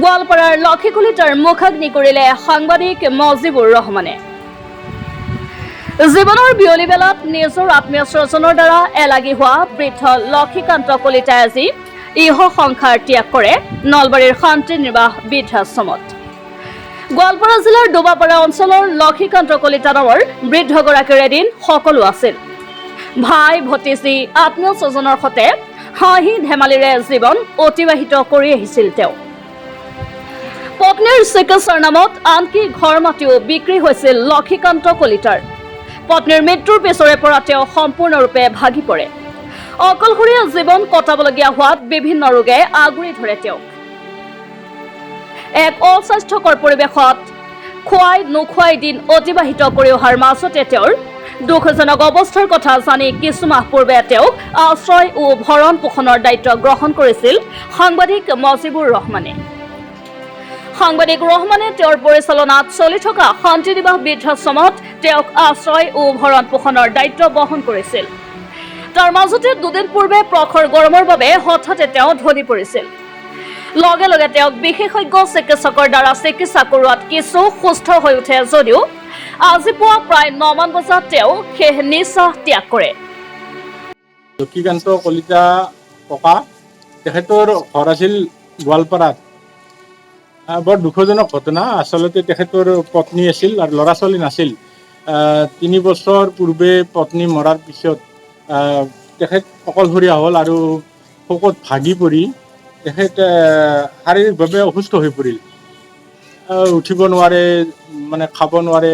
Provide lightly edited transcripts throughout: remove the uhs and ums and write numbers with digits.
গোৱালপাৰাৰ লক্ষীকুলিতাৰ মুখাগ্নি কৰিলে সাংবাদিক মজিবুৰ ৰহমানে। জীৱনৰ বিয়লি বেলাত নিজৰ আত্মীয় স্বজনৰ দ্বাৰা এলাগি হোৱা বৃদ্ধ লক্ষীকান্ত কলিতাই আজি ইহ সংসাৰ ত্যাগ কৰে নলবাৰীৰ শান্তি নিবাস বৃদ্ধাশ্ৰমত। গোৱালপাৰা জিলাৰ ডুবাপাৰা অঞ্চলৰ লক্ষীকান্ত কলিতা নামৰ বৃদ্ধগৰাকীৰ এদিন সকলো আছিল। ভাই ভতিজী আত্মীয় স্বজনৰ সৈতে হাঁহি ধেমালিৰে জীৱন অতিবাহিত কৰি আহিছিল তেওঁ। পত্নীৰ চিকিৎসাৰ নামত আনকি ঘৰ মাটিও বিক্ৰী হৈছিল লক্ষীকান্ত কলিতাৰ। পত্নীৰ মৃত্যুৰ পিছৰে পৰা তেওঁ সম্পূৰ্ণৰূপে ভাগি পৰে। অকলশৰীয়া জীৱন কটাবলগীয়া হোৱাত বিভিন্ন ৰোগে আগুৰি ধৰে তেওঁক। এক অস্বাস্থ্যকৰ পৰিৱেশত খুৱাই নোখোৱাই দিন অতিবাহিত কৰি অহাৰ মাজতে তেওঁৰ দুখজনক অৱস্থাৰ কথা জানি কিছুমাহ পূৰ্বে তেওঁক আশ্ৰয় ও ভৰণ পোষণৰ দায়িত্ব গ্ৰহণ কৰিছিল সাংবাদিক মজিবুৰ ৰহমানে। সাংবাদিক ৰহমানে তেওঁৰ পৰিচালনাত চলি থকা শান্তি নিবাস বৃদ্ধাশ্ৰমত তেওঁক আশ্ৰয় ও ভৰণ পোষণৰ দায়িত্ব বহন কৰিছিল। তাৰ মাজতে দুদিন পূৰ্বে প্ৰখৰ গৰমৰ বাবে হঠাতে তেওঁ ঢলি পৰিছিল। লগে লগে তেওঁক বিশেষজ্ঞ চিকিৎসকৰ দ্বাৰা চিকিৎসা কৰোৱাত কিছু সুস্থ হৈ উঠে যদিও আজি পুৱা প্ৰায় 9 মান বজাত তেওঁ শেষ নিশ্বাস ত্যাগ কৰে। লক্ষীকান্ত কলিতা ককা তেখেতৰ ঘৰ আছিল গোৱালপাৰাত। বৰ দুখজনক ঘটনা। আচলতে তেখেতৰ পত্নী আছিল আৰু ল'ৰা ছোৱালী নাছিল। 3 বছৰ পূৰ্বে পত্নী মৰাৰ পিছত তেখেত অকলশৰীয়া হ'ল আৰু শোকত ভাগি পৰি তেখেত শাৰীৰিকভাৱে অসুস্থ হৈ পৰিল। উঠিব নোৱাৰে, মানে খাব নোৱাৰে,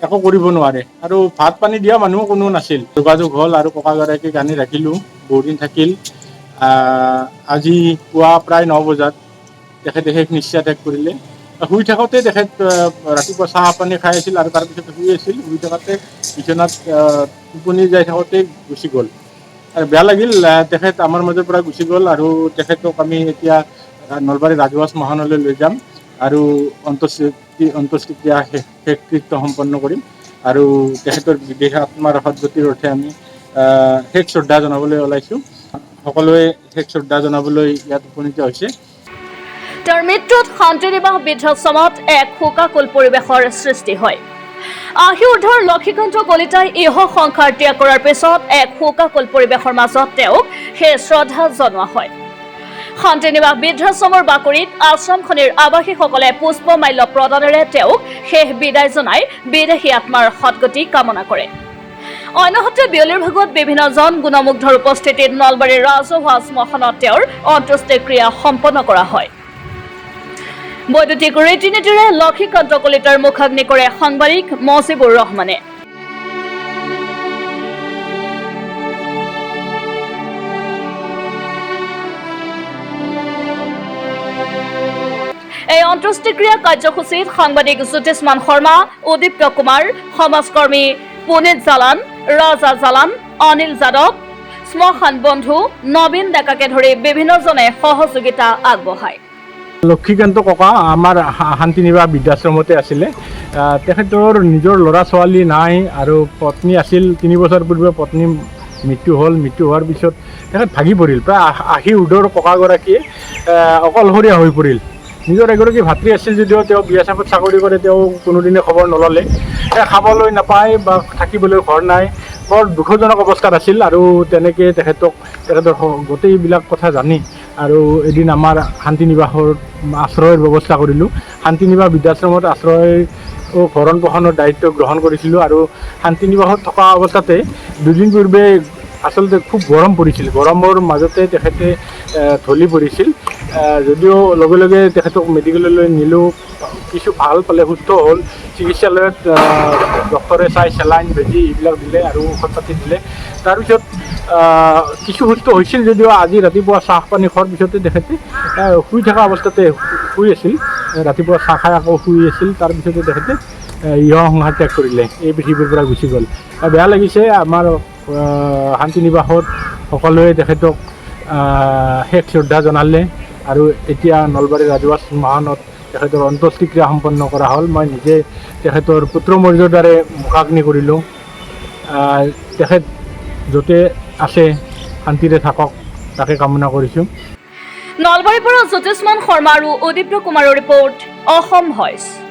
একো কৰিব নোৱাৰে আৰু ভাত পানী দিয়া মানুহ কোনো নাছিল। যোগাযোগ হ'ল আৰু ককাগৰাকীক আনি ৰাখিলোঁ। বহুদিন থাকিল। আজি পুৱা প্ৰায় 9 বজাত তেখেতে শেষ নিশ্বাস ত্যাগ কৰিলে। শুই থাকোঁতে তেখেত ৰাতিপুৱা চাহ পানী খাই আছিল আৰু তাৰপিছত শুই আছিল। শুই থাকোঁতে বিচনাত টোপনি যাই থাকোঁতে গুচি গ'ল। আৰু বেয়া লাগিল, তেখেত আমাৰ মাজৰ পৰা গুচি গ'ল আৰু তেখেতক আমি এতিয়া নলবাৰী ৰাজহুৱা শ্মশানলৈ লৈ যাম আৰু অন্ত্যেষ্টিক্ৰিয়া শেষকৃত্য সম্পন্ন কৰিম আৰু তেখেতৰ বিদেহ আত্মাৰ সদ্গতিৰ অৰ্থে আমি শেষ শ্ৰদ্ধা জনাবলৈ ওলাইছোঁ। সকলোৱে শেষ শ্ৰদ্ধা জনাবলৈ ইয়াত উপনীত হৈছে। তেওঁৰ মৃত্যুত শান্তি নিবাস বৃদ্ধাশ্ৰমত এক শোকাকুল পৰিৱেশৰ সৃষ্টি হয়। আশী ঊৰ্ধৰ লক্ষীকান্ত কলিতাই ইহ সংসাৰ ত্যাগ কৰাৰ পিছত এক শোকাকুল পৰিৱেশৰ মাজত তেওঁক শেষ শ্ৰদ্ধা জনোৱা হয়। শান্তি নিবাস বৃদ্ধাশ্ৰমৰ বাকৰিত আশ্ৰমখনিৰ আৱাসীসকলে পুষ্পমাল্য প্ৰদানেৰে তেওঁক শেষ বিদায় জনাই বিদেহী আত্মাৰ সদ্গতি কামনা কৰে। অন্যহাতে বিয়লিৰ ভাগত বিভিন্নজন গুণমুগ্ধৰ উপস্থিতিত নলবাৰীৰ ৰাজহুৱা শ্মশানত তেওঁৰ অন্ত্যেষ্টিক্ৰিয়া সম্পন্ন কৰা হয়। বৈদ্যুতিক ৰীতি নীতিৰে লক্ষীকান্ত কলিতাৰ মুখাগ্নি কৰে সাংবাদিক মজিবুৰ ৰহমানে। এই অন্ত্যেষ্টিক্ৰিয়া কাৰ্যসূচীত সাংবাদিক জ্যোতিষ্মান শৰ্মা, উদীপ্ত কুমাৰ, সমাজকৰ্মী পুনিত জালান, ৰাজা জালান, অনিল যাদৱ, শ্মশান বন্ধু নবীন ডেকাকে ধৰি বিভিন্নজনে সহযোগিতা আগবঢ়ায়। লক্ষীকান্ত ককা আমাৰ শান্তি নিবাস বৃদ্ধাশ্ৰমতে আছিলে। তেখেতৰ নিজৰ ল'ৰা ছোৱালী নাই আৰু পত্নী আছিল। 3 বছৰ পূৰ্বে পত্নী মৃত্যু হ'ল। মৃত্যু হোৱাৰ পিছত তেখেত ভাগি পৰিল। প্ৰায় 80 ঊৰ্ধৰ ককাগৰাকীয়ে অকলশৰীয়া হৈ পৰিল। নিজৰ এগৰাকী ভাতৃ আছিল যদিও তেওঁ BSFত চাকৰি কৰে। তেওঁ কোনোদিনে খবৰ নল'লে। খাবলৈ নাপায় বা থাকিবলৈ ঘৰ নাই। বৰ দুখজনক অৱস্থাত আছিল আৰু তেনেকৈ তেখেতৰ গোটেইবিলাক কথা জানি আৰু এদিন আমাৰ শান্তি নিবাসৰ আশ্ৰয়ৰ ব্যৱস্থা কৰিলোঁ। শান্তি নিবাস বৃদ্ধাশ্ৰমত আশ্ৰয় ও ভৰণ পোষণৰ দায়িত্ব গ্ৰহণ কৰিছিলোঁ আৰু শান্তি নিবাসত থকা অৱস্থাতে দুদিন পূৰ্বে আচলতে খুব গৰম পৰিছিল। গৰমৰ মাজতে তেখেতে ঢলি পৰিছিল। যদিও লগে লগে তেখেতক মেডিকেললৈ নিলোঁ। কিছু ভাল পালে, সুস্থ হ'ল। চিকিৎসালয়ত ডক্টৰে চাই চেলাইন বেজী এইবিলাক দিলে আৰু ঔষধ পাতি দিলে। তাৰপিছত কিছু সুস্থ হৈছিল যদিও আজি ৰাতিপুৱা চাহ পানী খোৱাৰ পিছতে তেখেতে শুই থকা অৱস্থাতে শুই আছিল। ৰাতিপুৱা চাহ খাই আকৌ শুই আছিল। তাৰপিছতে তেখেতে ইহ সংসাৰ ত্যাগ কৰিলে, এই পৃথিৱীৰ পৰা গুচি গ'ল। বেয়া লাগিছে। আমাৰ শান্তি নিবাসত সকলোৱে তেখেতক শেষ শ্ৰদ্ধা জনালে আৰু এতিয়া নলবাৰী ৰাজহুৱা শ্মশানত তেখেতৰ অন্ত্যেষ্টিক্ৰিয়া সম্পন্ন কৰা হ'ল। মই নিজে তেখেতৰ পুত্ৰ মৰ্যাদাৰে মুখাগ্নি কৰিলোঁ। তেখেত য'তে আছে শান্তিৰে থাকক তাকে কামনা কৰিছোঁ। নলবাৰীৰ পৰা জ্যোতিষ্মান শৰ্মা আৰু উদীপ্ত কুমাৰৰ ৰিপৰ্ট, অসম ভইচ।